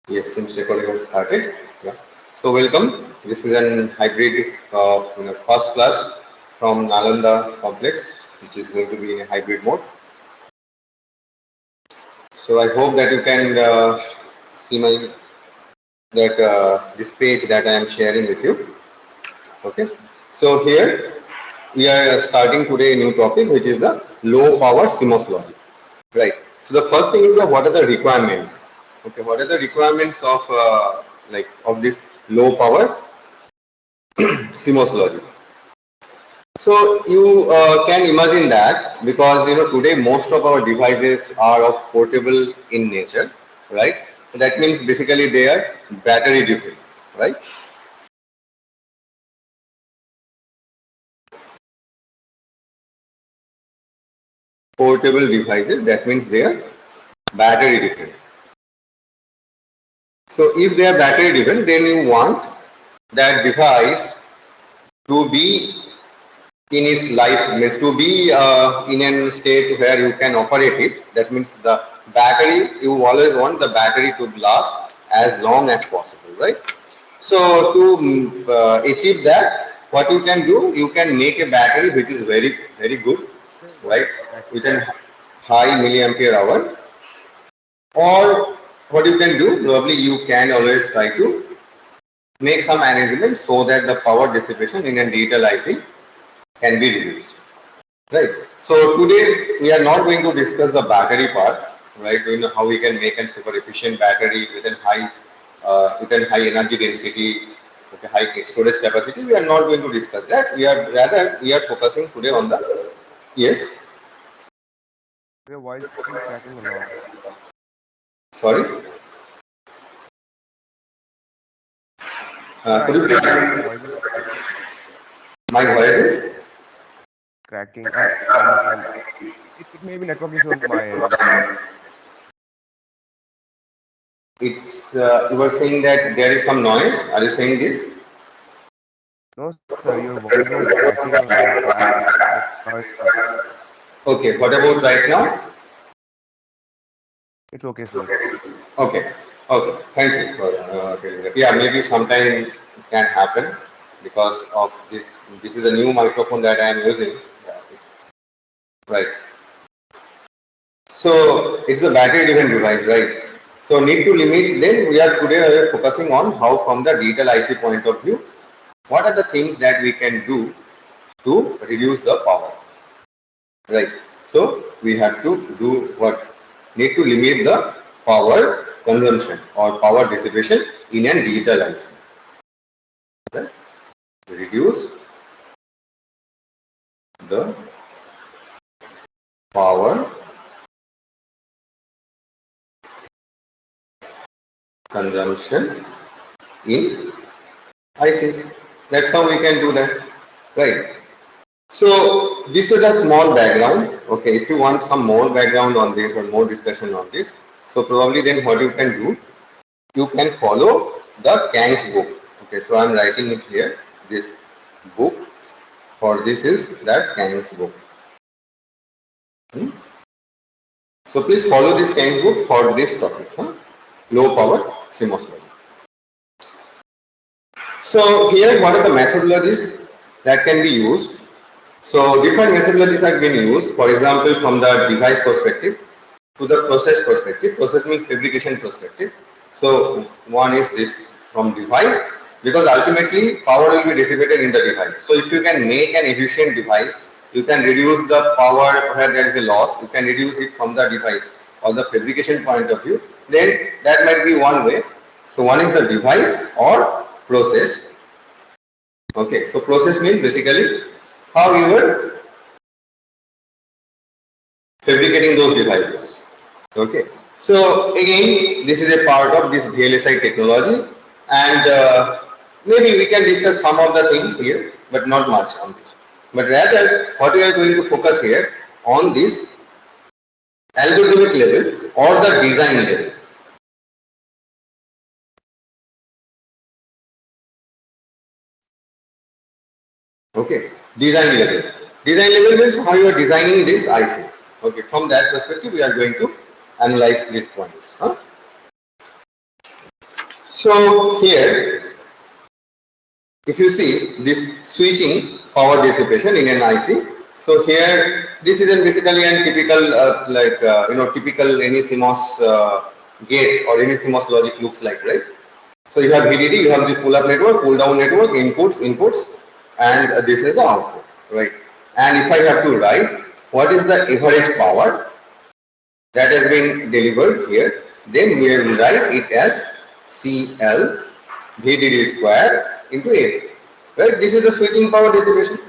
Yes, since recording has started. Yeah. So welcome. This is an hybrid of first class from Nalanda complex, which is going to be in a hybrid mode. So I hope that you can see my this page that I am sharing with you. Okay. So here we are starting today a new topic, which is the low power CMOS logic. Right. So the first thing is what are the requirements? Okay. What are the requirements of of this low power CMOS logic? So you can imagine that because today most of our devices are of portable in nature, right? That means basically they are battery driven, right? Portable devices, that means they are battery driven. So if they are battery driven, then you want that device to be in its life, means to be in a state where you can operate it. That means the battery, you always want the battery to last as long as possible, right? So to achieve that, what you can do, you can make a battery which is very good, right, with a high milliampere hour. Or what you can do, probably you can always try to make some arrangements so that the power dissipation in a digital IC can be reduced. Right. So today we are not going to discuss the battery part, right? How we can make a super efficient battery with a high energy density, okay, high storage capacity. We are not going to discuss that. We are focusing today on the yes. Your voice is cracking a lot. Sorry. Yeah, Could you actually, your please? voice is My voice is. cracking. It may be network issue on my end. It's you were saying that there is some noise. Are you saying this? No, sir, your voice was cracking a lot. But now it's fine. Okay. What about right now? It's okay, sir. Okay, okay. Thank you for telling that. Yeah, maybe sometime it can happen because of this. This is a new microphone that I am using. Yeah, right. So it's a battery-driven device, right? So need to limit. Then we are focusing on how, from the digital IC point of view, what are the things that we can do to reduce the power, right? So we have to do what? Need to limit the power consumption or power dissipation in a digital IC. Right? Reduce the power consumption in ICs. That's how we can do that, right? So this is a small background. Okay, if you want some more background on this or more discussion on this, so probably then what you can do, you can follow the Kang's book. Okay, so I'm writing it here. This book for this is that Kang's book. So please follow this Kang's book for this topic. Low power CMOS logic. So here, what are the methodologies that can be used? So different methodologies have been used. For example, from the device perspective to the process perspective. Process means fabrication perspective. So one is this from device, because ultimately power will be dissipated in the device. So if you can make an efficient device, you can reduce the power where there is a loss. You can reduce it from the device or the fabrication point of view. Then that might be one way. So one is the device or process. Okay, so process means basically how you were fabricating those devices. Okay, so again, this is a part of this VLSI technology, and maybe we can discuss some of the things here, but not much on this. But rather, what we are going to focus here on this algorithmic level or the design level. Okay, design level. Design level means how you are designing this IC. Okay, from that perspective, we are going to analyze these points. So here, if you see this switching power dissipation in an IC, so here this is basically a typical typical any CMOS gate or any CMOS logic looks like, right? So you have VDD, you have the pull-up network, pull-down network, inputs, and this is the output, right? And if I have to write what is the average power that has been delivered here, then we will write it as CL VDD square into A, right? This is the switching power dissipation.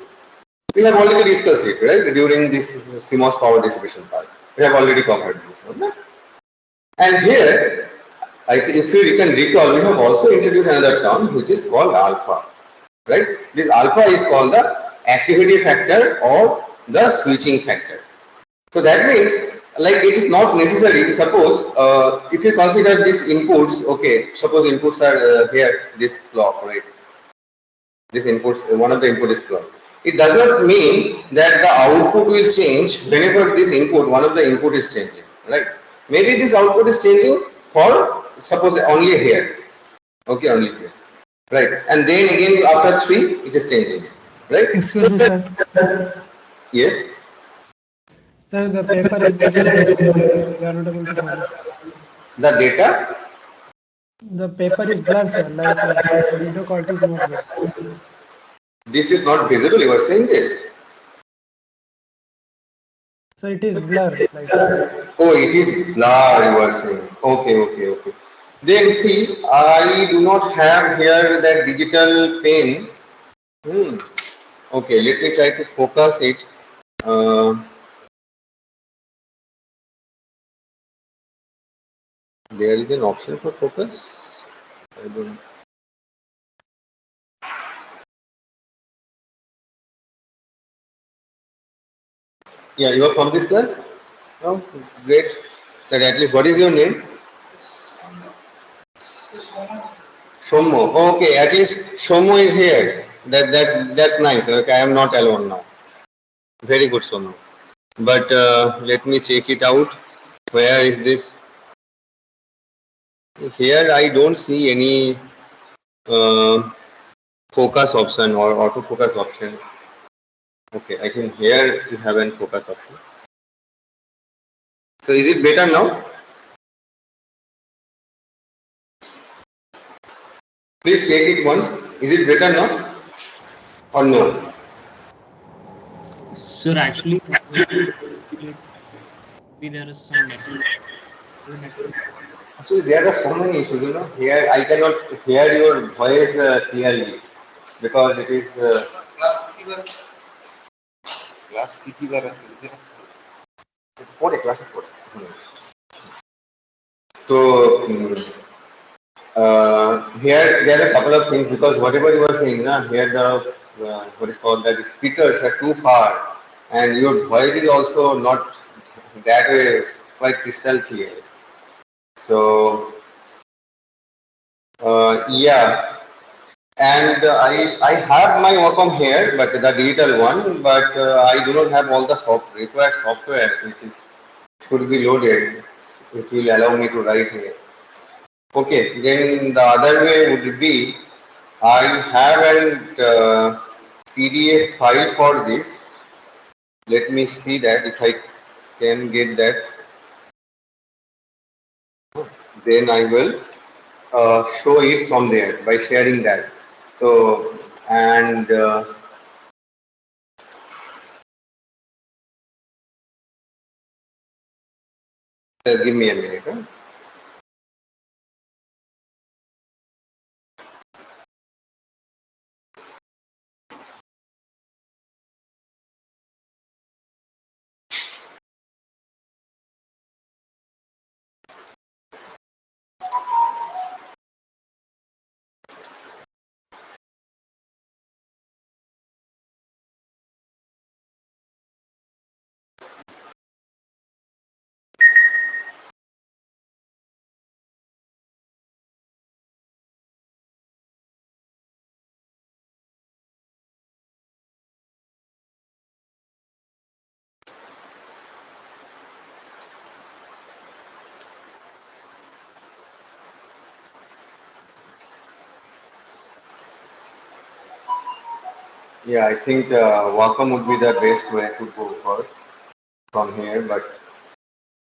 We have already discussed it, right, during this CMOS power dissipation part. We have already covered this one, right? And here, if you can recall, we have also introduced another term which is called alpha, right? This alpha is called the activity factor or the switching factor. So that means, like, it is not necessary. Suppose if you consider these inputs, okay, suppose inputs are here, this clock, right? This inputs, one of the input is clock. It does not mean that the output will change whenever this input, one of the input is changing, right? Maybe this output is changing for suppose only here, okay, only here, right? And then again after 3, it is changing, right? Excuse me, sir. Yes. Sir, the paper is little blurry. We are not able to follow. The data. The paper is blurred, sir. Like video quality is not good. This is not visible. You are saying this. So it is blur. Like. Oh, it is blur. You are saying. Okay. Then see, I do not have here that digital pen. Okay, let me try to focus it. There is an option for focus. I don't. Yeah, you are from this class? Oh, great. That at least, what is your name? Shomo. Okay, at least Shomo is here. That's nice. Okay, I am not alone now. Very good, Shomo. But let me check it out. Where is this? Here I don't see any focus option or autofocus option. Okay, I think here you have an focus option. So is it better now? Please check it once. Is it better now or no? Sir, actually, there is some network. So there are so many issues, you know. Here I cannot hear your voice clearly because it is. Class কি বার আছে পরে ক্লাসে পড়ে so here there are a couple of things because whatever you are saying na, here the what is called that speakers are too far and your voice is also not that way quite crystal clear, so yeah. And I have my Wacom here, but the digital one, but I do not have all the required softwares which is should be loaded, which will allow me to write here. Okay, then the other way would be I have a PDF file for this. Let me see that if I can get that. Then I will show it from there by sharing that. So and give me a minute. Huh? Yeah, I think Wacom would be the best way to go for from here. But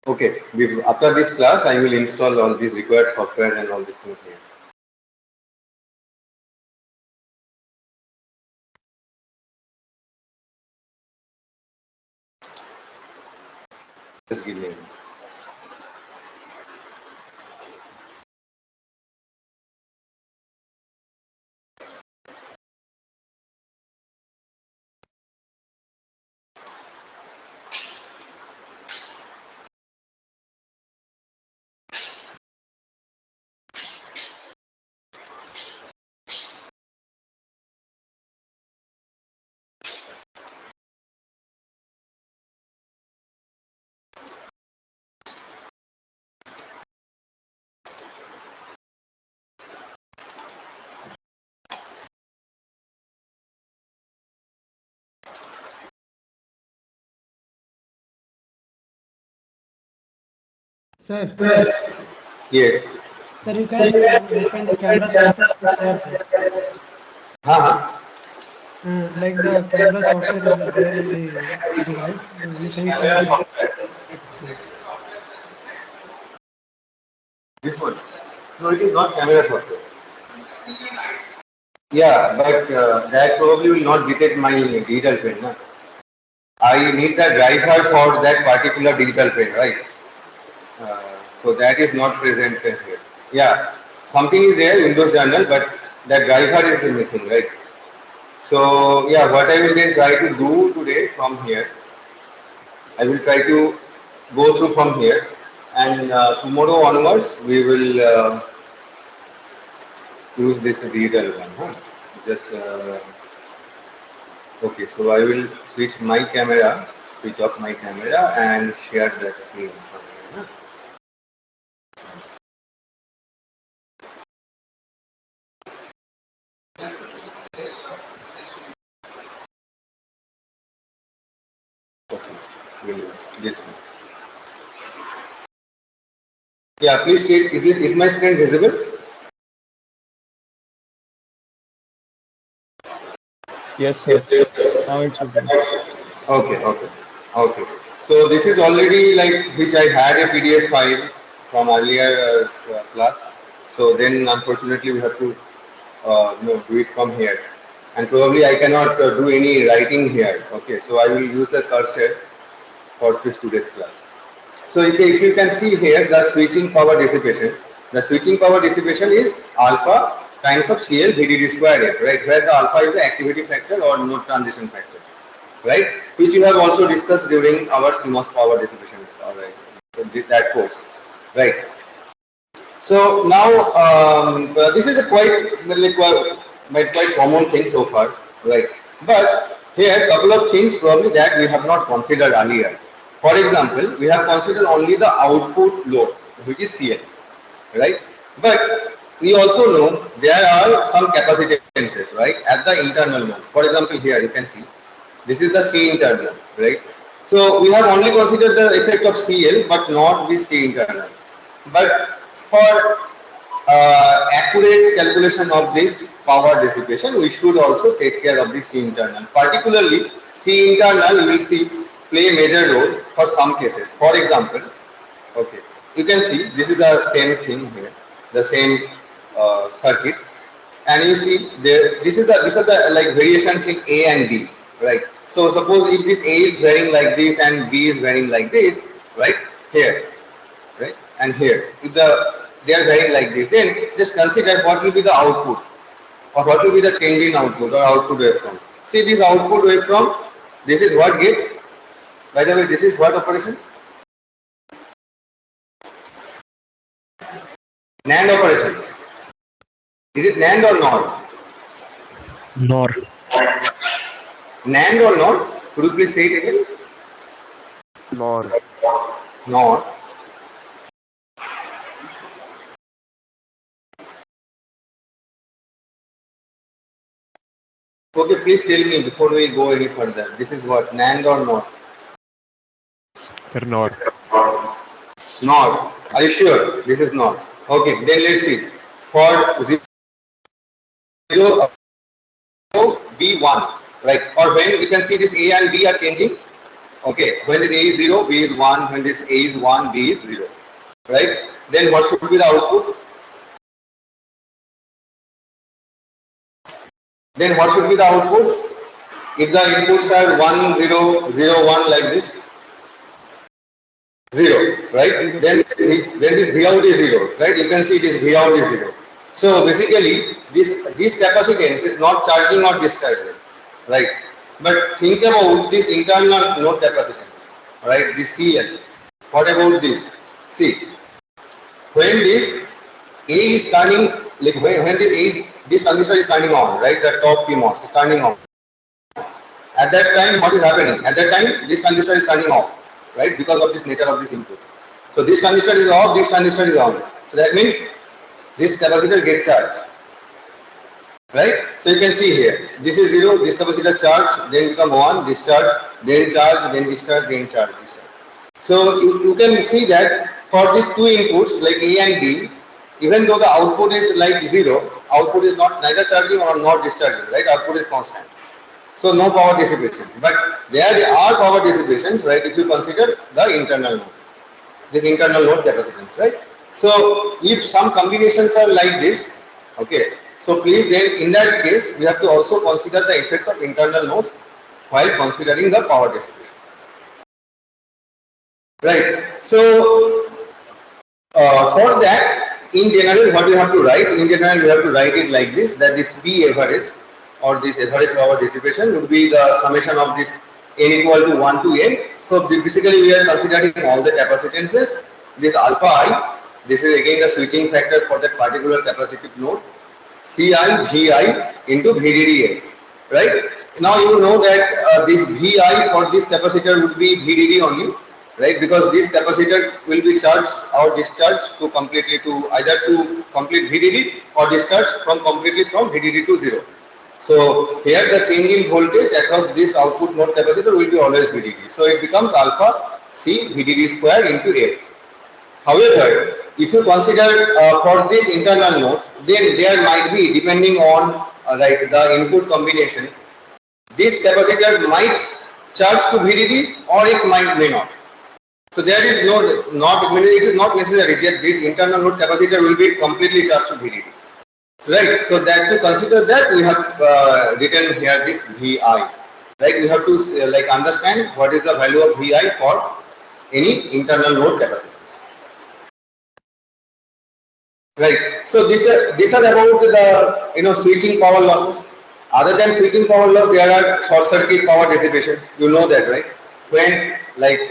okay, after this class, I will install all these required software and all these things here. Just give me a minute. Sir, Yes. sir, you can open the camera software and share that. Huh? Like the camera software is there in the device. You can share Camera it software. to screen. This one. No, it is not camera software. Yeah, but that probably will not detect my digital pen. No? I need the driver for that particular digital pen, right? So that is not present here. Yeah, something is there, Windows journal, but that driver is missing, right? So yeah, what I will then try to do today from here, I will try to go through from here, and tomorrow onwards we will use this digital one. Huh? Just okay. So I will switch my camera, switch off my camera, and share the screen from here. Huh? Okay, we'll use this one. Yeah, please state. Is my screen visible? Yes, sir. Now it's visible. Okay, okay, okay. So this is already like which I had a PDF file from earlier class. So then unfortunately we have to do it from here, and probably I cannot do any writing here. Okay, so I will use the cursor for this today's class. So if you can see here the switching power dissipation, the switching power dissipation is alpha times of CL VDD squared F, right? Where the alpha is the activity factor or node transition factor, right? Which you have also discussed during our CMOS power dissipation, that course, right? So now this is a quite common thing so far, right? But here couple of things probably that we have not considered earlier. For example, we have considered only the output load, which is CL, right? But we also know there are some capacitances, right, at the internal nodes. For example, here you can see this is the C internal, right? So we have only considered the effect of CL, but not the C internal. But for accurate calculation of this power dissipation, we should also take care of the C internal. Particularly, C internal, you will see play a major role for some cases. For example, okay, you can see this is the same thing here, the same circuit, and you see there. These are the like variations in A and B, right? So suppose if this A is varying like this and B is varying like this, right? Here, right? And here, if they are varying like this, then just consider what will be the output or what will be the change in output or output waveform. See this output waveform, this is what gate. By the way, this is what operation? NAND operation. Is it NAND or not? Nor. NAND or not? Could you please say it again? NOR. Not. Okay, please tell me before we go any further. This is what? NAND or not? NOR. Not. Are you sure? This is not. Okay, then let's see. For 0 B1, right? Or when you can see this A and B are changing. Okay, when this A is 0, B is 1, when this A is 1, B is 0, right? Then what should be the output? Then what should be the output? If the inputs are 1, 0, 0, 1 like this, 0, right? Then this V out is 0, right? You can see this V out is 0. So basically, this capacitance is not charging or discharging, right? But think about this internal node capacitance, right? This CL. What about this? See, when this A is turning, like when this transistor is turning on, right? The top PMOS is turning on. At that time, what is happening? At that time, this transistor is turning off, right? Because of this nature of this input. So this transistor is off, this transistor is on. So that means this capacitor gets charged, right? So you can see here, this is 0, this capacitor charge, then become 1, discharge, then charge, then discharge, then charge, discharge. So you can see that for these two inputs like A and B, even though the output is like 0, output is not neither charging or not discharging, right? Output is constant. So no power dissipation. But there are power dissipations, right? If you consider the internal node, this internal node capacitance, right? So if some combinations are like this, okay, so please then in that case we have to also consider the effect of internal nodes while considering the power dissipation, right? So for that, in general, what you have to write? In general, you have to write it like this: that this P average or this average power dissipation would be the summation of this n equal to 1 to n. So basically, we are considering all the capacitances. This alpha I, this is again the switching factor for that particular capacitive node. Ci Vi into VDD, right? Now you know that this Vi for this capacitor would be VDD only, right? Because this capacitor will be charged or discharged to completely to either to complete VDD or discharge from completely from VDD to 0. So here the change in voltage across this output node capacitor will be always VDD. So it becomes alpha C VDD square into A. However, if you consider for this internal nodes, then there might be, depending on like the input combinations, this capacitor might charge to VDD or it may not. So there is it is not necessary that this internal node capacitor will be completely charged to VDD. So, right. So that to consider that we have written here this VI. Right. We have to like understand what is the value of VI for any internal node capacitors. Right. So these are about the switching power losses. Other than switching power loss, there are short circuit power dissipations. You know that, right? When like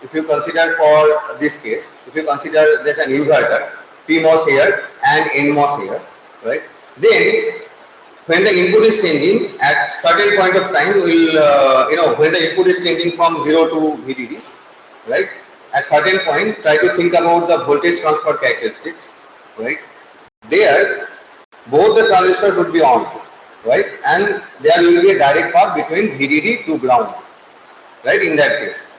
if you consider for this case, if you consider there's an inverter, PMOS here and NMOS here, right? Then when the input is changing at certain point of time, will when the input is changing from 0 to VDD, right? At certain point, try to think about the voltage transfer characteristics, right? There, both the transistors would be on, right? And there will be a direct path between VDD to ground, right? In that case,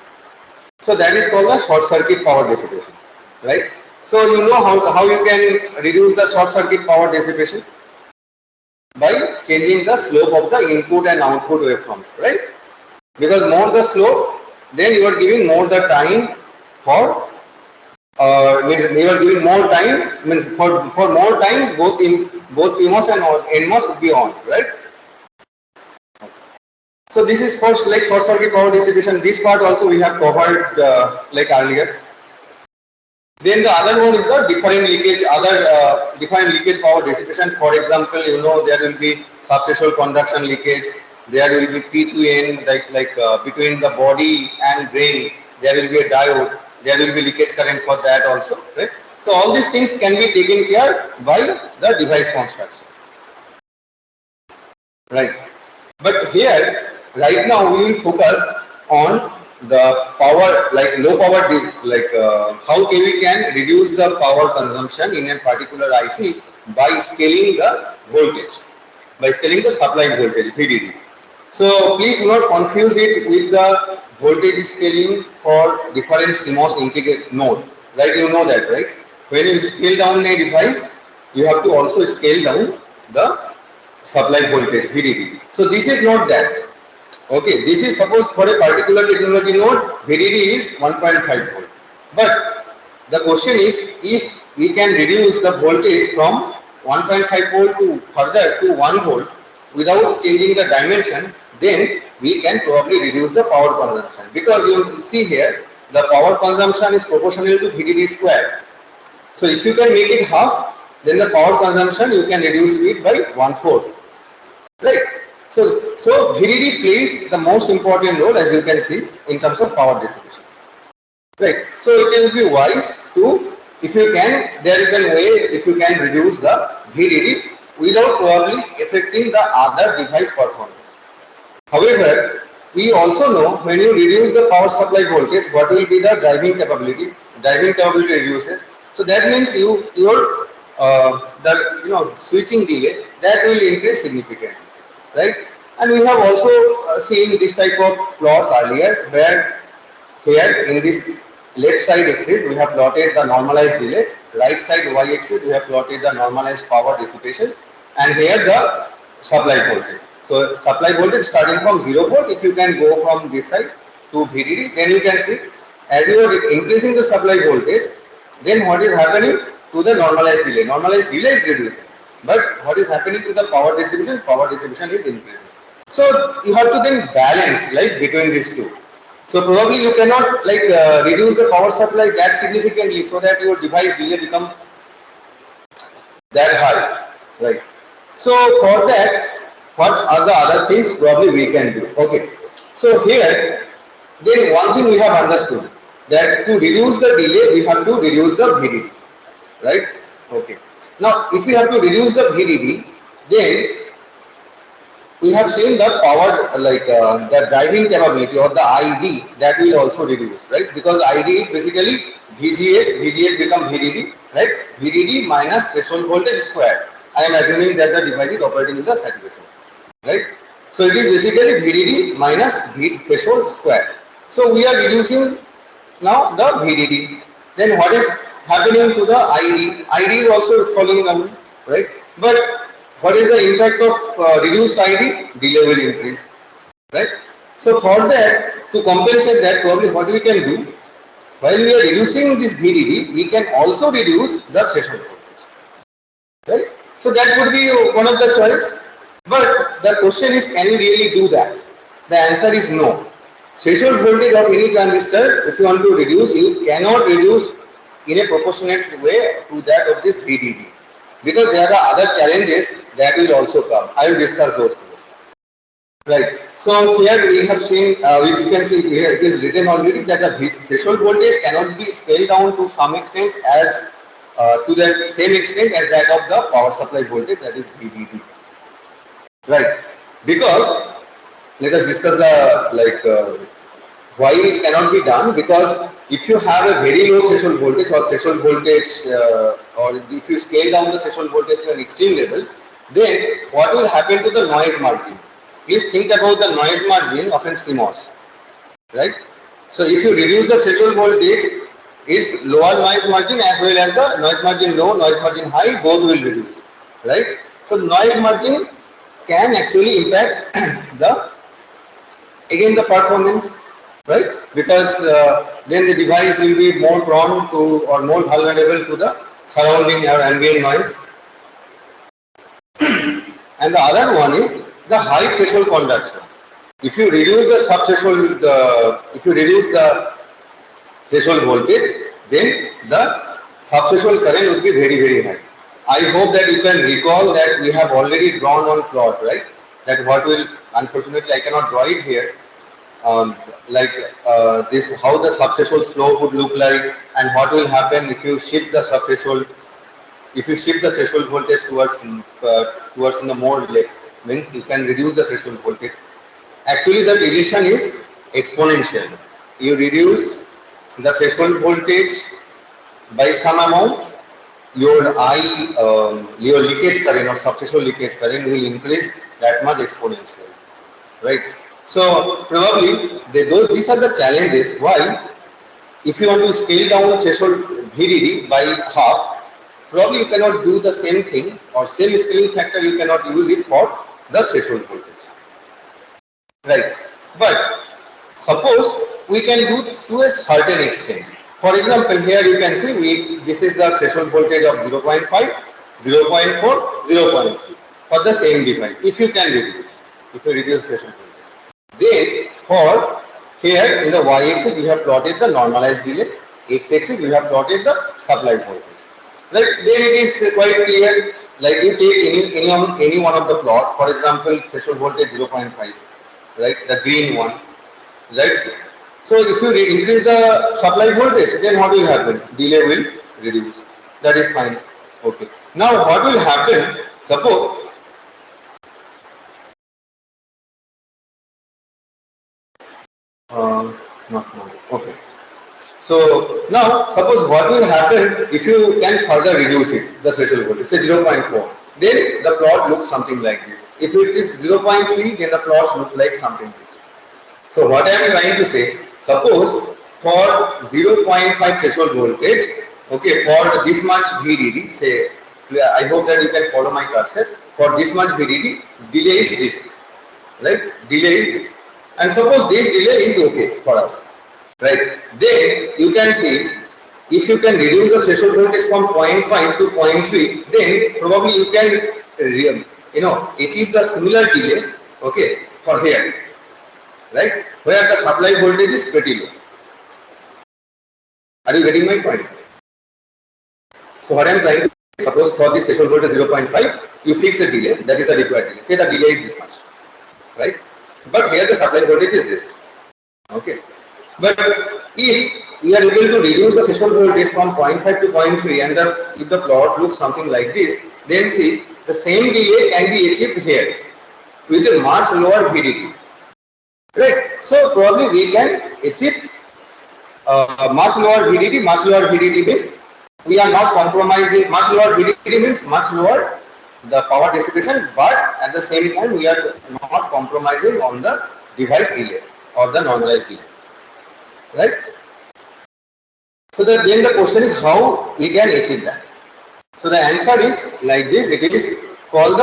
so that is called the short circuit power dissipation, right? So you know how you can reduce the short circuit power dissipation by changing the slope of the input and output waveforms, right? Because more the slope, then you are giving more the time for you are giving more time, means for more time both PMOS and NMOS would be on, right? So this is first like short circuit power dissipation. This part also we have covered like earlier. Then the other one is the defined leakage power dissipation. For example, there will be subthreshold conduction leakage. There will be P to N, like between the body and drain. There will be a diode. There will be leakage current for that also, right? So all these things can be taken care by the device construction, right? But here, right now, we will focus on the power, like low power, how we can reduce the power consumption in a particular IC by scaling the voltage, by scaling the supply voltage, VDD. So please do not confuse it with the voltage scaling for different CMOS integrated node, right? You know that, right? When you scale down a device, you have to also scale down the supply voltage, VDD. So this is not that. Okay, this is suppose for a particular technology node, VDD is 1.5 volt. But the question is, if we can reduce the voltage from 1.5 volt to further to 1 volt without changing the dimension, then we can probably reduce the power consumption. Because you see here, the power consumption is proportional to VDD square. So if you can make it half, then the power consumption you can reduce it by 1/4. Right. So VDD plays the most important role, as you can see, in terms of power dissipation. Right. So it will be wise to, if you can, there is a way if you can reduce the VDD without probably affecting the other device performance. However, we also know when you reduce the power supply voltage, what will be the driving capability? Driving capability reduces. So that means your switching delay that will increase significantly, right? And we have also seen this type of plots earlier, where here in this left side axis we have plotted the normalized delay, right side y axis we have plotted the normalized power dissipation, and here the supply voltage. So supply voltage starting from 0 volt, if you can go from this side to VDD, then you can see as you are increasing the supply voltage, then what is happening to the normalized delay? Normalized delay is reducing, but what is happening to the power dissipation? Power dissipation is increasing. So you have to then balance like between these two. So probably you cannot like reduce the power supply that significantly so that your device delay become that high, right? So for that, what are the other things probably we can do? Okay, so here then one thing we have understood, that to reduce the delay we have to reduce the VDD, right? Okay, now if we have to reduce the VDD, then we have seen the power the driving capability or the ID that will also reduce, right? Because ID is basically VGS become VDD, right? VDD minus threshold voltage square. I am assuming that the device is operating in the saturation, right? So it is basically VDD minus V threshold square. So we are reducing now the VDD. Then what is happening to the ID? ID is also falling down, right? But what is the impact of reduced ID? Delay will increase, right? So for that, to compensate that, probably what we can do, while we are reducing this VDD, we can also reduce the threshold voltage, right? So that would be one of the choice. But the question is, can we really do that? The answer is no. Threshold voltage of any transistor, if you want to reduce, you cannot reduce in a proportionate way to that of this VDD, because there are other challenges that will also come. I will discuss those things. Right. So here we have seen, we can see here it is written already that the threshold voltage cannot be scaled down to some extent as to the same extent as that of the power supply voltage, that is VDD. Right. Because let us discuss the why it cannot be done. Because if you have a very low threshold voltage or threshold voltage, or if you scale down the threshold voltage to an extreme level, then what will happen to the noise margin? Please think about the noise margin of an CMOS, right? So if you reduce the threshold voltage, its lower noise margin as well as the noise margin low, noise margin high, both will reduce, right? So noise margin can actually impact the performance, right? Because then the device will be more prone to or more vulnerable to the surrounding or ambient noise. And the other one is the high threshold conduction. If you reduce the sub-threshold, if you reduce the threshold voltage, then the sub-threshold current would be very, very high. I hope that you can recall that we have already drawn on plot, right? That what will, unfortunately I cannot draw it here, this, how the sub-threshold slope would look like, and what will happen if you shift the sub-threshold, if you shift the threshold voltage towards in the more left, means you can reduce the threshold voltage. Actually the relation is exponential. You reduce the threshold voltage by some amount, your your leakage current or sub-threshold leakage current will increase that much exponentially, right? So probably these are the challenges why if you want to scale down threshold VDD by half, probably you cannot do the same thing or same scaling factor, you cannot use it for the threshold voltage, right? But suppose we can do to a certain extent. For example, here you can see this is the threshold voltage of 0.5, 0.4, 0.3 for the same device. If you can reduce, if you reduce threshold voltage, then for here in the y-axis we have plotted the normalized delay, x-axis we have plotted the supply voltage. Right? Then it is quite clear. Like you take any one of the plot. For example, threshold voltage 0.5, right? The green one. Right? So if you increase the supply voltage, then what will happen? Delay will reduce. That is fine. Okay. Now what will happen? Suppose not now. Okay. So now suppose what will happen if you can further reduce it, the threshold voltage, say 0.4. Then the plot looks something like this. If it is 0.3, then the plots look like something like this. So what I am trying to say, suppose for 0.5 threshold voltage, okay, for this much VDD, say, I hope that you can follow my cursor. For this much VDD, delay is this, right? Delay is this. And suppose this delay is okay for us, right? Then you can see, if you can reduce the threshold voltage from 0.5 to 0.3, then probably you can, achieve the similar delay, okay, for here. Right, where the supply voltage is pretty low. Are you getting my point? So what I am trying to say, suppose for this threshold voltage 0.5, you fix the delay, that is the required delay. Say the delay is this much, right? But here the supply voltage is this. Okay. But if we are able to reduce the threshold voltage from 0.5 to 0.3 and if the plot looks something like this, then see the same delay can be achieved here with a much lower VDD. Right, so probably we can achieve much lower VDD. Much lower VDD means we are not compromising. Much lower VDD means much lower the power dissipation, but at the same time we are not compromising on the device delay or the normalized delay. Right. So then the question is how we can achieve that. So the answer is like this. It is called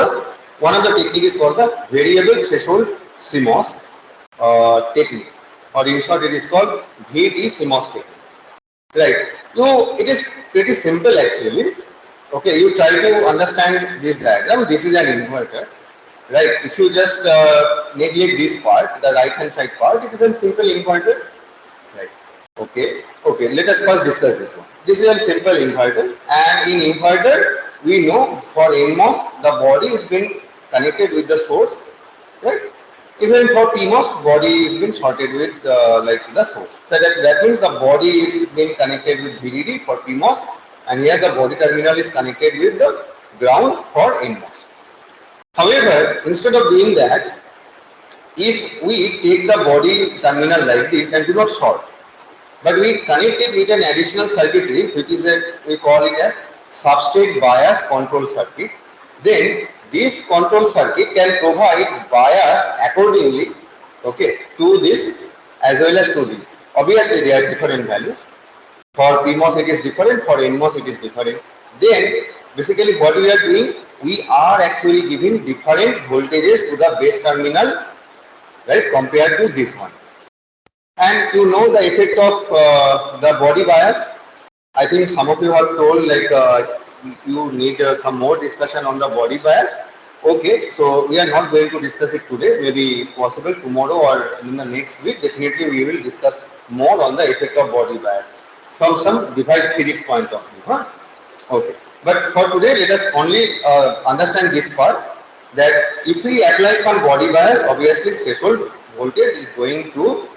one of the technique is called the variable threshold CMOS. Technique, or in short it is called VT CMOS technique. Right. So it is pretty simple actually. Okay, you try to understand this diagram. This is an inverter. Right. If you just neglect this part, the right hand side part, it is a simple inverter. Right. Okay. Okay. Let us first discuss this one. This is a simple inverter, and in inverter we know for NMOS the body is been connected with the source. Right. Even for PMOS, body is been shorted with like the source. That means the body is being connected with VDD for PMOS, and here the body terminal is connected with the ground for NMOS. However, instead of doing that, if we take the body terminal like this and do not short, but we connect it with an additional circuitry, which is we call it as substrate bias control circuit, then this control circuit can provide bias accordingly, okay, to this as well as to this. Obviously, they are different values. For PMOS it is different, for NMOS it is different. Then basically what we are doing, we are actually giving different voltages to the base terminal, right, compared to this one. And you know the effect of the body bias. I think some of you have told like you need some more discussion on the body bias. Okay, so we are not going to discuss it today. Maybe possible tomorrow or in the next week. Definitely we will discuss more on the effect of body bias from some device physics point of view. Huh? Okay, but for today let us only understand this part, that if we apply some body bias, obviously threshold voltage is going to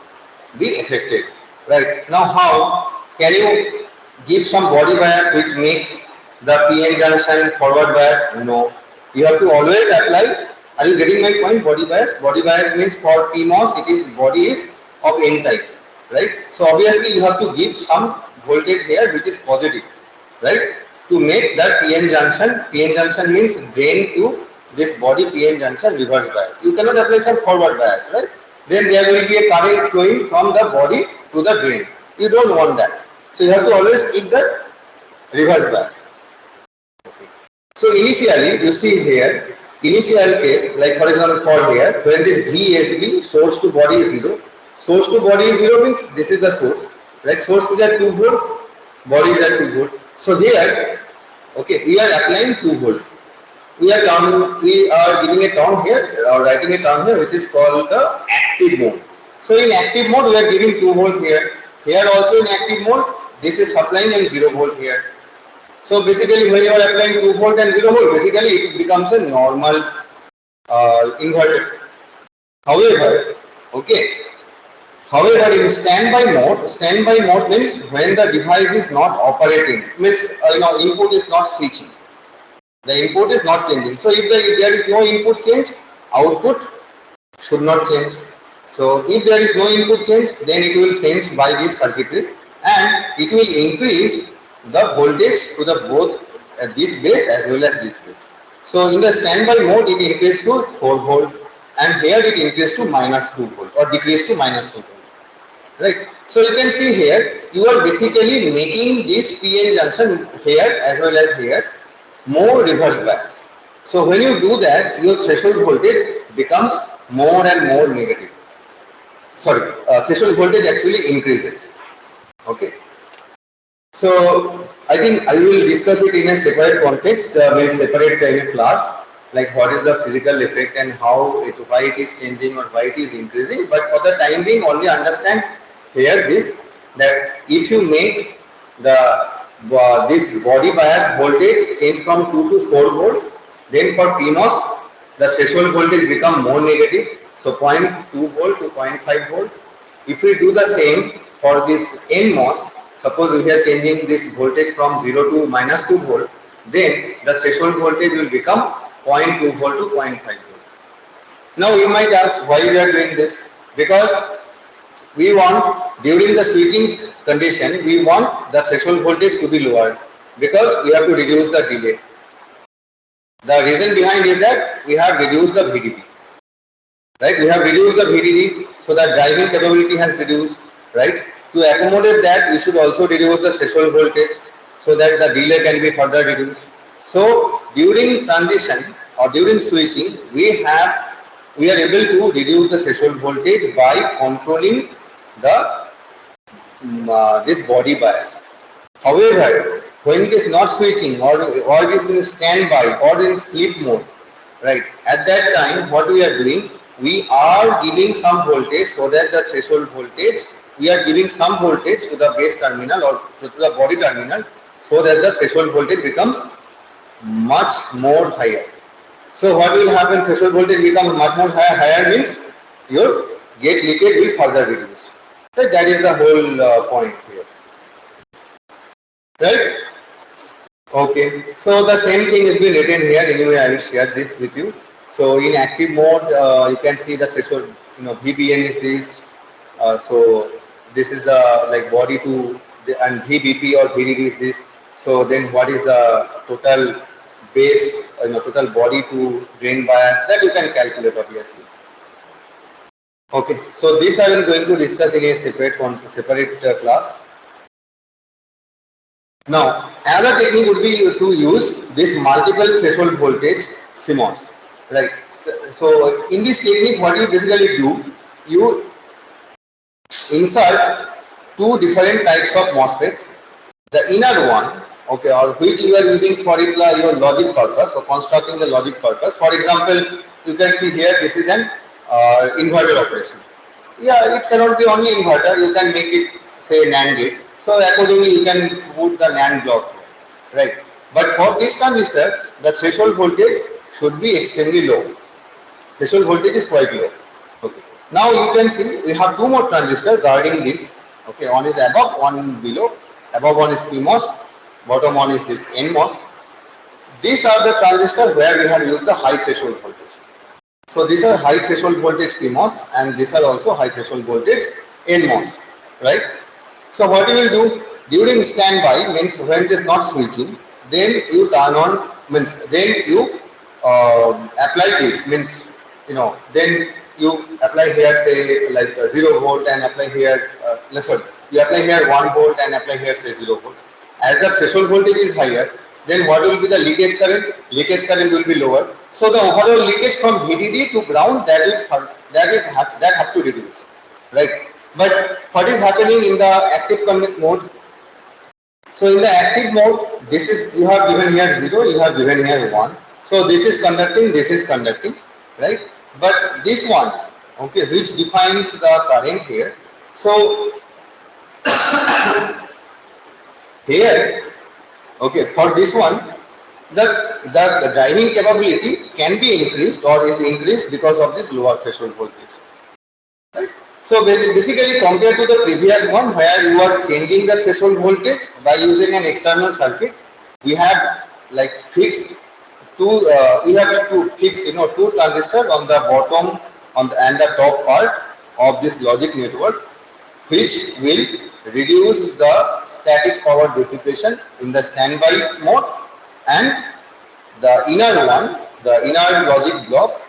be affected. Right, now how can you give some body bias which makes the PN junction forward bias? No, you have to always apply. Are you getting my point? Body bias. Body bias means for PMOS it is body is of N type, right? So obviously you have to give some voltage here which is positive, right, to make that PN junction. PN junction means drain to this body, PN junction reverse bias. You cannot apply some forward bias, right? Then there will be a current flowing from the body to the drain. You don't want that. So you have to always keep the reverse bias. Okay. So initially you see here initial case, like for example for here, when this VSB source to body is 0, source to body is 0 means this is the source, right? Source is at 2 volt, body is at 2 volt. So here, okay, we are applying 2 volt. We are giving a term here, or writing a term here, which is called the active mode. So in active mode, we are giving 2 volt here. Here also in active mode, this is supplying and 0 volt here. So basically, when you are applying 2 volt and 0 volt, basically it becomes a normal inverter. However, okay. However, in standby mode means when the device is not operating, means input is not switching. The input is not changing. So if there is no input change, output should not change. So if there is no input change, then it will change by this circuitry and it will increase the voltage to the both this base as well as this base. So in the standby mode, it increases to 4 volt and here it increases to minus 2 volt or decreases to minus 2 volt. Right. So you can see here, you are basically making this PN junction here as well as here more reverse bias. So when you do that, your threshold voltage becomes more and more negative. Sorry, threshold voltage actually increases. Okay. So I think I will discuss it in a separate context, means separate in a class, like what is the physical effect and how why it is changing or why it is increasing. But for the time being, only understand here this, that if you make the this body bias voltage change from 2 to 4 volt, then for PMOS the threshold voltage become more negative, so 0.2 volt to 0.5 volt. If we do the same for this NMOS, suppose we are changing this voltage from 0 to minus 2 volt, then the threshold voltage will become 0.2 volt to 0.5 volt. Now you might ask why we are doing this, because we want during the switching condition, we want the threshold voltage to be lower because we have to reduce the delay. The reason behind is that we have reduced the VDD, right? We have reduced the VDD, so that driving capability has reduced, right? To accommodate that, we should also reduce the threshold voltage so that the delay can be further reduced. So during transition or during switching, we are able to reduce the threshold voltage by controlling the this body bias. However, when it is not switching or it is in standby or in sleep mode, right? At that time, what we are doing, we are giving some voltage so that the threshold voltage, we are giving some voltage to the base terminal or to the body terminal so that the threshold voltage becomes much more higher. So what will happen? Threshold voltage becomes much more higher means your gate leakage will further reduce. Right? That is the whole point here. Right? Okay. So the same thing has been written here. Anyway, I will share this with you. So in active mode, you can see the threshold. VBN is this. So this is the like body to and VBP or VDD is this. So then what is the total base, total body to drain bias, that you can calculate obviously. Okay, so this I am going to discuss in a separate class. Now, another technique would be to use this multiple threshold voltage CMOS, right? So in this technique, what you basically do, you insert two different types of MOSFETs. The inner one, okay, or which you are using for it your logic purpose, or constructing the logic purpose. For example, you can see here this is an inverter operation. Yeah, it cannot be only inverter. You can make it say NAND gate. So accordingly, you can put the NAND block here, right? But for this transistor, the threshold voltage should be extremely low. Threshold voltage is quite low. Okay. Now you can see we have two more transistors guarding this. Okay, one is above, one below. Above one is PMOS, bottom one is this NMOS. These are the transistors where we have used the high threshold voltage. So these are high threshold voltage PMOS and these are also high threshold voltage NMOS, right? So what you will do during standby means when it is not switching, then you turn on, means then you apply this, means then you apply here say like 0 volt and apply here, you apply here 1 volt and apply here say 0 volt. As the threshold voltage is higher, then what will be the leakage current? Leakage current will be lower. So the overall leakage from VDD to ground that have to reduce, right? But what is happening in the active mode? So in the active mode, this is, you have given here 0, you have given here 1. So this is conducting, right? But this one, okay, which defines the current here. So here, okay, for this one, the driving capability can be increased or is increased because of this lower threshold voltage. Right? So basically compared to the previous one where you are changing the threshold voltage by using an external circuit, we have like fixed we have to fix two transistors on the bottom and the top part of this logic network, which will reduce the static power dissipation in the standby mode, and the inner one, the inner logic block,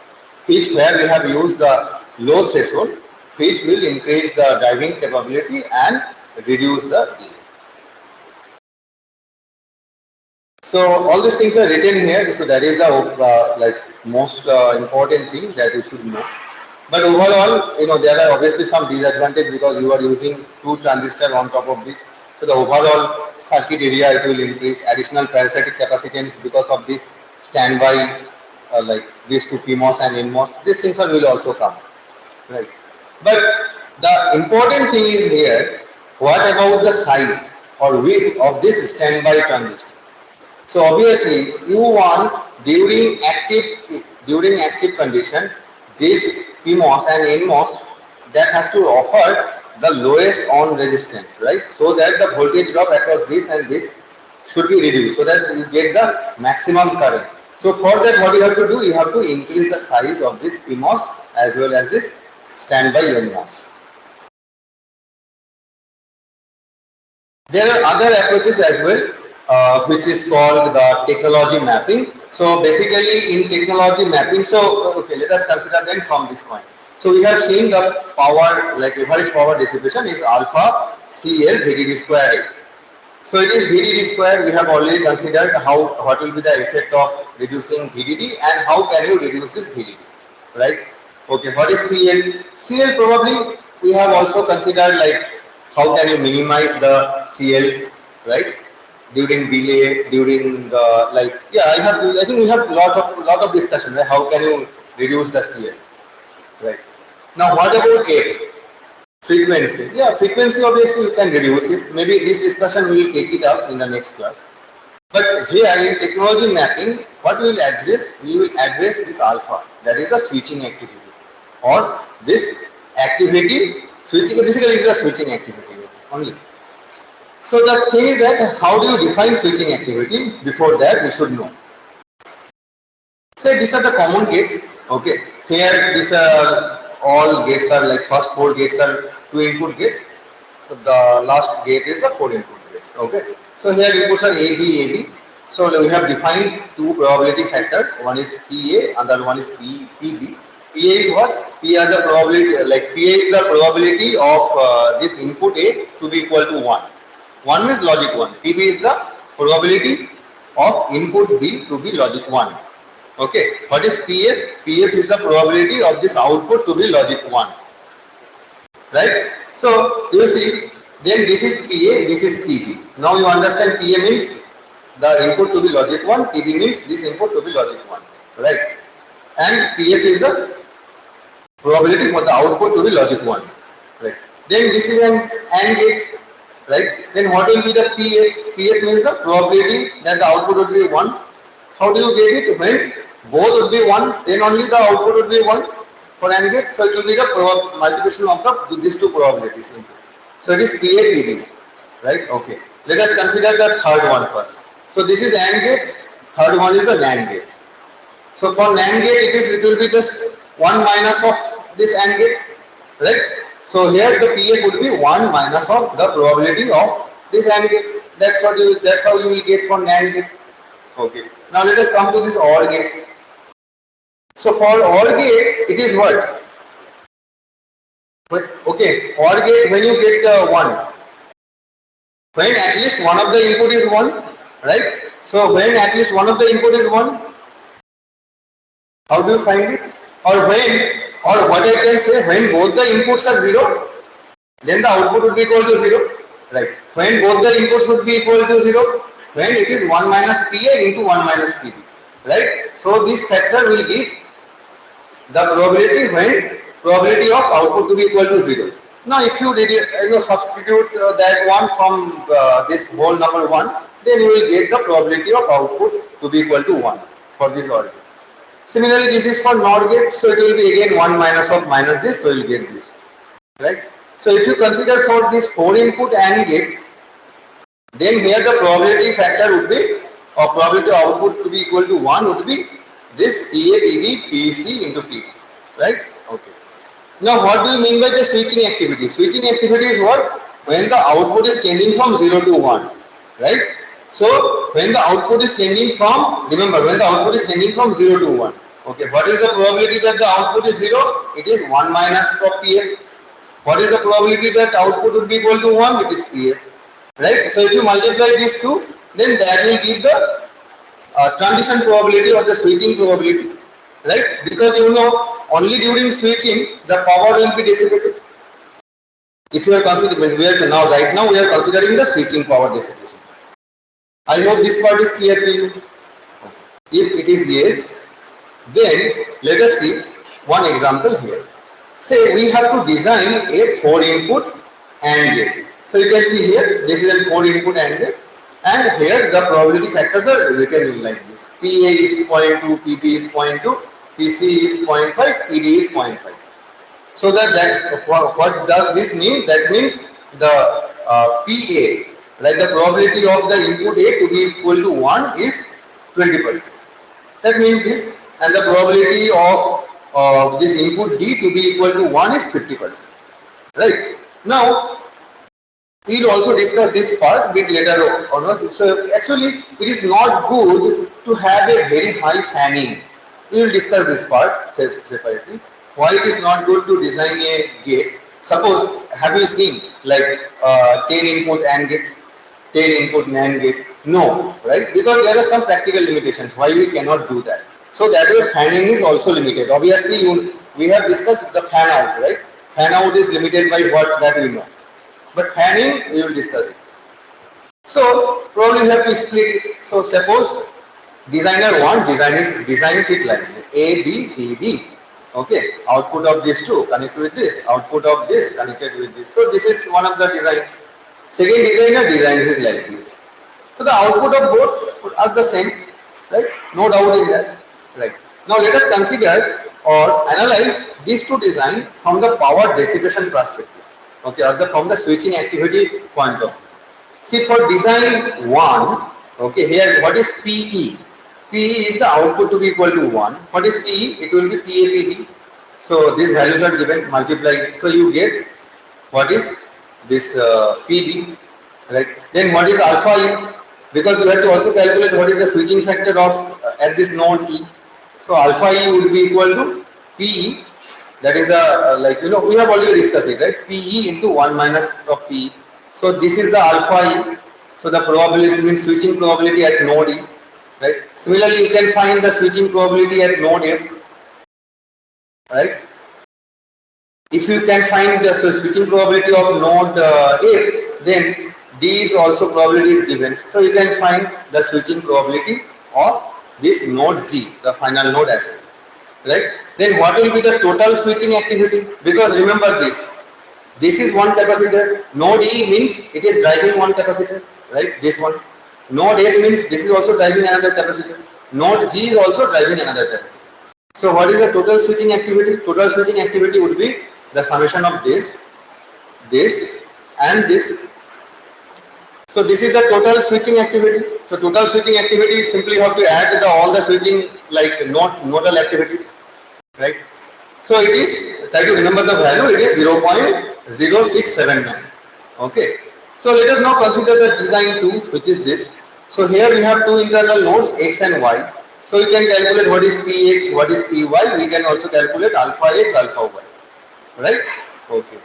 which where we have used the low threshold, which will increase the driving capability and reduce the delay. So all these things are written here. So that is the like most important thing that you should know. But overall, there are obviously some disadvantages because you are using two transistors on top of this. So the overall circuit area, it will increase. Additional parasitic capacitance because of this standby, like these two PMOS and NMOS. These things will also come, right? But the important thing is here, what about the size or width of this standby transistor? So obviously you want during active condition, this PMOS and NMOS that has to offer the lowest on resistance, right? So that the voltage drop across this and this should be reduced so that you get the maximum current. So for that, what you have to do, you have to increase the size of this PMOS as well as this standby NMOS. There are other approaches as well, which is called the technology mapping. So basically in technology mapping, so okay, let us consider then from this point. So we have seen the power, like average power dissipation is alpha CL VDD square A. So it is VDD square. We have already considered what will be the effect of reducing VDD and how can you reduce this VDD, right? Okay, what is CL? CL probably we have also considered like how can you minimize the CL, right? During delay, during I think we have lot of discussion, right? How can you reduce the CL, right? Now what about F? Frequency. Yeah, frequency obviously you can reduce it. Maybe this discussion we will take it up in the next class. But here in technology mapping, what we will address? We will address this alpha, that is the switching activity, or this activity switching. Basically, is the switching activity only. So the thing is that how do you define switching activity? Before that, we should know. Say these are the common gates. Okay, here these are all gates are like first 4 gates are 2 input gates. The last gate is the 4 input gates. Okay, so here inputs are A, B, A, B. So we have defined 2 probability factor. One is PA, other one is PB. PA is what? PA is the probability. Like PA is the probability of this input A to be equal to 1. 1 is logic 1. PB is the probability of input B to be logic 1. Okay, what is PF? PF is the probability of this output to be logic 1. Right? So, you see, then this is PA, this is PB. Now you understand PA means the input to be logic 1, PB means this input to be logic 1. Right? And PF is the probability for the output to be logic 1. Right? Then this is an AND gate. Right? Then what will be the PF? PF means the probability that the output would be 1. How do you get it? When both would be 1, then only the output would be 1 for AND gate. So it will be the multiplication of these 2 probabilities. So it is PA, PB. Right? Okay. Let us consider the third one first. So this is AND gate. Third one is the NAND gate. So for NAND gate, it will be just 1 minus of this AND gate. Right? So here the PA would be 1 minus of the probability of this AND gate. That's how you will get for NAND gate. Okay. Now let us come to this OR gate. So for OR gate, it is what? Okay, OR gate, when you get 1, when at least one of the input is 1, right? So when at least one of the input is 1, How do you find it? Or when, or what I can say, when both the inputs are 0, then the output would be equal to 0. Right. When both the inputs would be equal to 0, when it is 1 minus PA into 1 minus PB. Right. So this factor will give the probability when probability of output to be equal to 0. Now if you substitute that one from this whole number 1, then you will get the probability of output to be equal to 1 for this order. Similarly, this is for NOR gate, so it will be again 1 minus of minus this, so you will get this. Right. So if you consider for this 4 input AND gate, then here the probability factor would be, or probability of output to be equal to 1 would be this PA, PB, PEC into PD. Right. Okay. Now what do you mean by the switching activity? Switching activity is what? When the output is changing from 0 to 1. Right. So when the output is changing from, remember, when the output is changing from 0 to 1. Okay. What is the probability that the output is 0? It is 1 minus of PF. What is the probability that output would be equal to 1? It is PF. Right. So if you multiply these two, then that will give the transition probability or the switching probability. Right. Because only during switching the power will be dissipated. If you are considering, right now we are considering the switching power dissipation. I hope this part is clear to you. If it is yes, then let us see one example here. Say we have to design a 4 input AND gate. So you can see here, this is a 4 input AND gate, and here the probability factors are written like this. PA is 0.2, PB is 0.2, PC is 0.5, PD is 0.5. So what does this mean? That means the PA, like the probability of the input A to be equal to 1 is 20%. That means this, and the probability of this input D to be equal to 1 is 50%. Right. Now, we will also discuss this part bit later on. So actually, it is not good to have a very high fanning. We will discuss this part separately. Why it is not good to design a gate? Suppose, have you seen like 10 input AND gate, 10 input NAND gate? No, right? Because there are some practical limitations why we cannot do that. So that way fanning is also limited. Obviously, we have discussed the fan out, right? Fan out is limited by what that we know. But fanning, we will discuss it. So probably we have to split it. So suppose designer 1 designs it like this: A, B, C, D. Okay, output of this two connected with this, output of this connected with this. So this is one of the design. Second designer designs it like this. So the output of both are the same, right? No doubt in that. Right. Now let us consider or analyze these two design from the power dissipation perspective. Okay, or from the switching activity point of view. See, for design 1, okay, here what is PE? PE is the output to be equal to 1. What is PE? It will be PAPB. So these values are given, multiplied. So you get what is this PB, right? Then what is alpha E? Because you have to also calculate what is the switching factor of at this node E. So alpha E would be equal to PE. That is the we have already discussed it, right? PE into 1 minus of PE. So this is the alpha E. So the probability means switching probability at node E, right? Similarly, you can find the switching probability at node F, right? If you can find the switching probability of node F, then D is also probability is given. So you can find the switching probability of this node G, the final node as well, right? Then what will be the total switching activity? Because remember this is one capacitor. Node E means it is driving one capacitor, right? This one. Node F means this is also driving another capacitor. Node G is also driving another capacitor. So what is the total switching activity? Total switching activity would be the summation of this and this. So this is the total switching activity. So total switching activity, simply have to add all the switching like nodal activities, right? So it is, try to remember the value, it is 0.0679. Okay. So let us now consider the design 2, which is this. So here we have two internal nodes X and Y. So you can calculate what is Px, what is Py. We can also calculate alpha X, alpha Y. Right? Okay.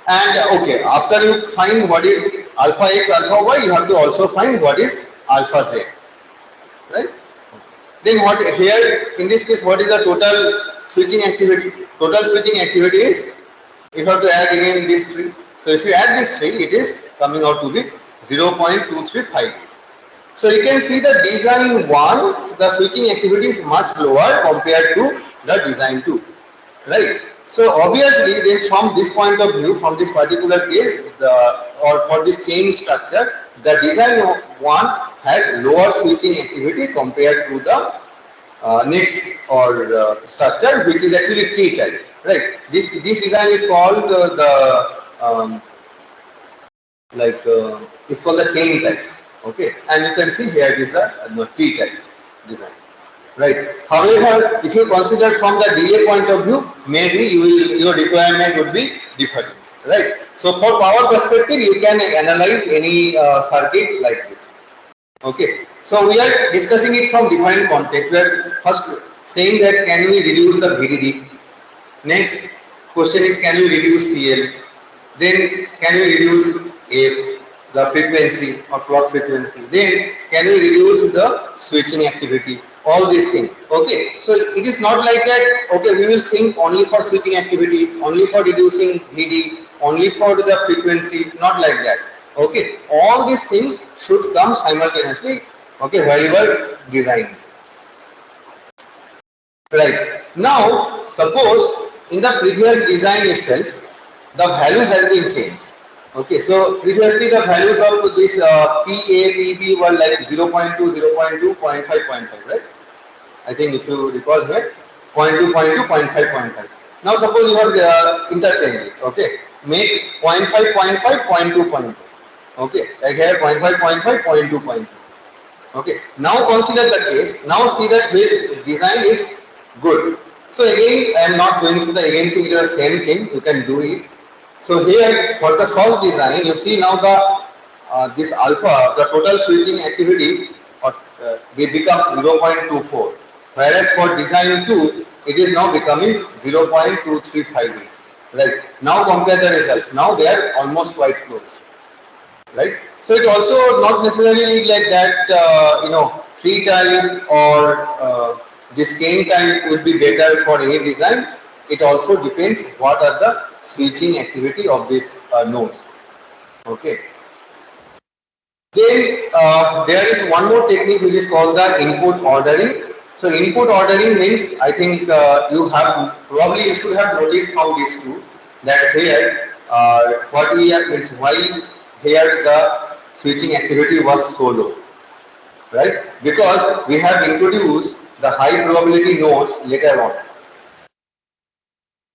And okay, after you find what is alpha X, alpha Y, you have to also find what is alpha Z. Right? Then what here in this case, what is the total switching activity? Total switching activity is, if you have to add again these three. So if you add these three, it is coming out to be 0.235. So you can see the design 1, the switching activity is much lower compared to the design 2, right? So obviously then from this point of view, from this particular case, for this chain structure, the design 1 has lower switching activity compared to the next structure, which is actually T type, right? This design is called it's called the chain type, okay, and you can see here it is the T type design, right? However, if you consider from the delay point of view, maybe your requirement would be different, right? So for power perspective, you can analyze any circuit like this. Okay, so we are discussing it from different context. We are first saying that can we reduce the VDD? Next question is can we reduce CL? Then can we reduce F, the frequency or clock frequency? Then can we reduce the switching activity? All these things. Okay, so it is not like that. Okay, we will think only for switching activity, only for reducing VD, only for the frequency. Not like that. Okay, all these things should come simultaneously, okay, while you are designing. Right, now suppose in the previous design itself the values has been changed. Okay, so previously the values of this PA, PB were like 0.2, 0.2, 0.5, 0.5, right? I think if you recall here, 0.2, 0.2, 0.5, 0.5. Now suppose you have interchanged it, okay, make 0.5, 0.5, 0.2, 0.2. Okay, like here 0.5, 0.5, 0.2, 0.2. Okay, now consider the case. Now see that which design is good. So again, I am not going through the again thing. It is the same thing. You can do it. So here for the first design, you see now the this alpha, the total switching activity, it becomes 0.24. Whereas for design 2, it is now becoming 0.2358. Right. Now compare the results. Now they are almost quite close. Right, so it also not necessarily like that. Tree type or this chain type would be better for any design. It also depends what are the switching activity of these nodes. Okay. Then there is one more technique which is called the input ordering. So input ordering means, I think you should have noticed from these two that here what we are means why here the switching activity was so low, right? Because we have introduced the high probability nodes later on.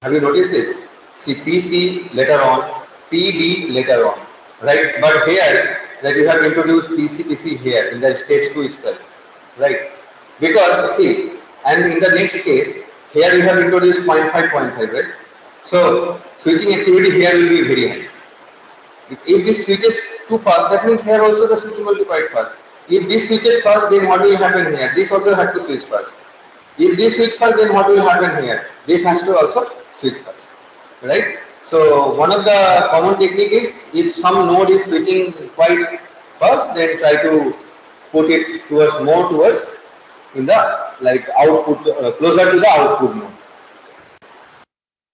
Have you noticed this? See PC later on, PD later on, right? But here that we have introduced PC here in the stage 2 itself, right? Because see, and in the next case, here we have introduced 0.5, 0.5, right? So switching activity here will be very high. If this switches too fast, that means here also the switching will be quite fast. If this switches fast, then what will happen here? This also has to switch fast. If this switch fast, then what will happen here? This has to also switch fast, right? So one of the common technique is if some node is switching quite fast, then try to put it more towards in the like output closer to the output node,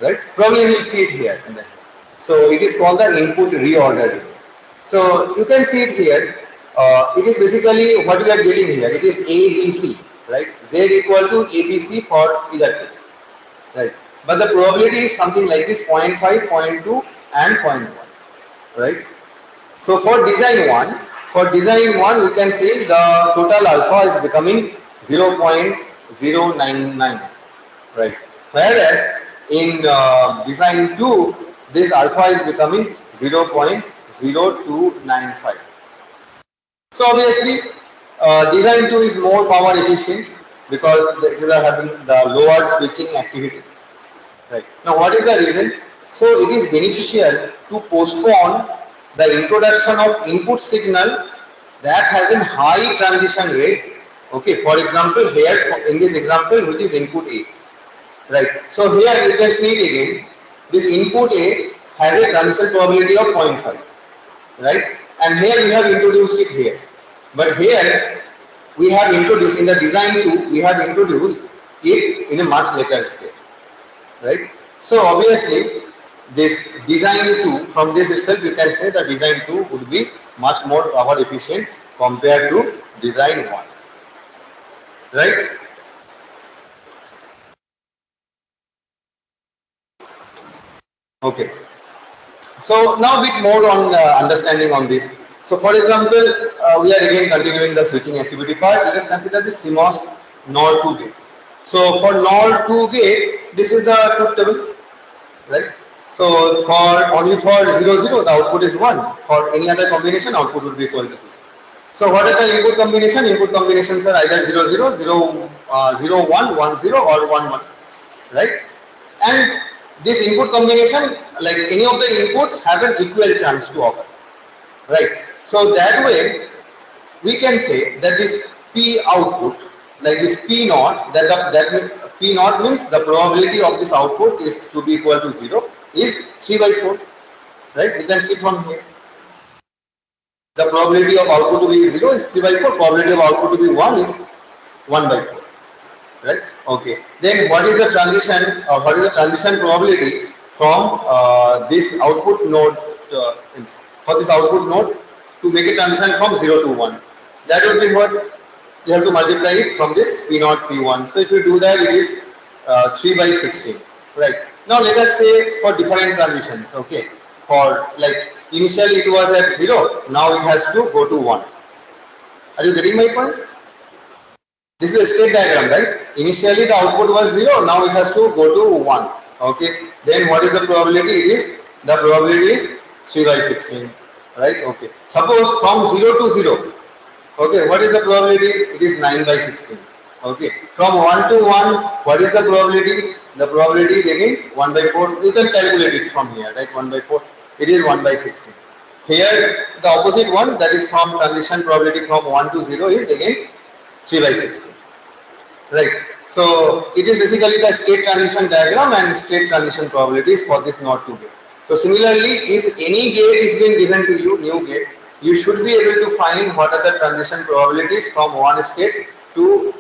right? Probably we'll see it here. And then. So it is called the input reordering. So you can see it here. It is basically what we are getting here. It is ABC, right? Z equal to ABC for either case, right? But the probability is something like this: 0.5, 0.2, and 0.1, right? So for design 1, we can say the total alpha is becoming 0.099, right? Whereas in design 2, this alpha is becoming 0.0295. So obviously, design 2 is more power efficient because it is having the lower switching activity. Right. Now, what is the reason? So it is beneficial to postpone the introduction of input signal that has a high transition rate. Okay. For example, here in this example, which is input A. Right. So here you can see it again. This input A has a transition probability of 0.5, right? And here we have introduced it here. But here we have introduced in the design 2, we have introduced it in a much later state, right? So obviously this design 2, from this itself you can say the design 2 would be much more power efficient compared to design 1, right? Okay. So now a bit more on understanding on this. So for example, we are again continuing the switching activity part. Let us consider the CMOS NOR 2 gate. So for NOR 2 gate, this is the truth table, right? So for only for 0 0 the output is 1. For any other combination, output would be equal to 0. So what are the input combination? Input combinations are either 0 0, 0 1, 1 0 or 1 1, right? And this input combination, like any of the input, have an equal chance to occur, right? So that way we can say that this P output, like this P naught, that P naught means the probability of this output is to be equal to 0 is 3 by 4, right? You can see from here. The probability of output to be 0 is 3 by 4, probability of output to be 1 is 1 by 4. Right? Okay. Then what is the transition? What is the transition probability from this output node for this output node to make a transition from 0 to 1? That would be what you have to multiply it from this P0 P1. So if you do that, it is 3 by 16. Right. Now let us say for different transitions. Okay. For like initially it was at 0. Now it has to go to 1. Are you getting my point? This is a state diagram, right? Initially the output was 0, now it has to go to 1. Okay. Then what is the probability? The probability is 3 by 16. Right? Okay. Suppose from 0 to 0. Okay. What is the probability? It is 9 by 16. Okay. From 1 to 1, what is the probability? The probability is again 1 by 4. You can calculate it from here, right? 1 by 4. It is 1 by 16. Here the opposite one, that is from transition probability from 1 to 0 is again 3 by 16. Right. So it is basically the state transition diagram and state transition probabilities for this NOR 2 gate. So similarly, if any gate is being given to you, new gate, you should be able to find what are the transition probabilities from one state to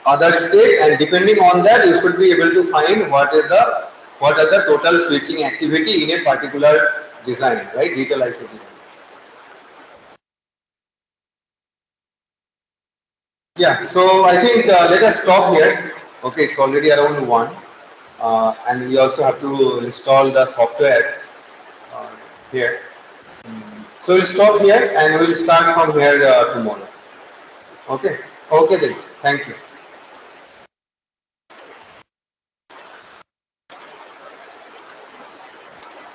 other state, and depending on that, you should be able to find what are the total switching activity in a particular design, right? Digital IC design. Yeah, so I think let us stop here. Okay, it's already around 1, and we also have to install the software here. So we'll stop here and we'll start from here tomorrow. Okay, okay then. Thank you.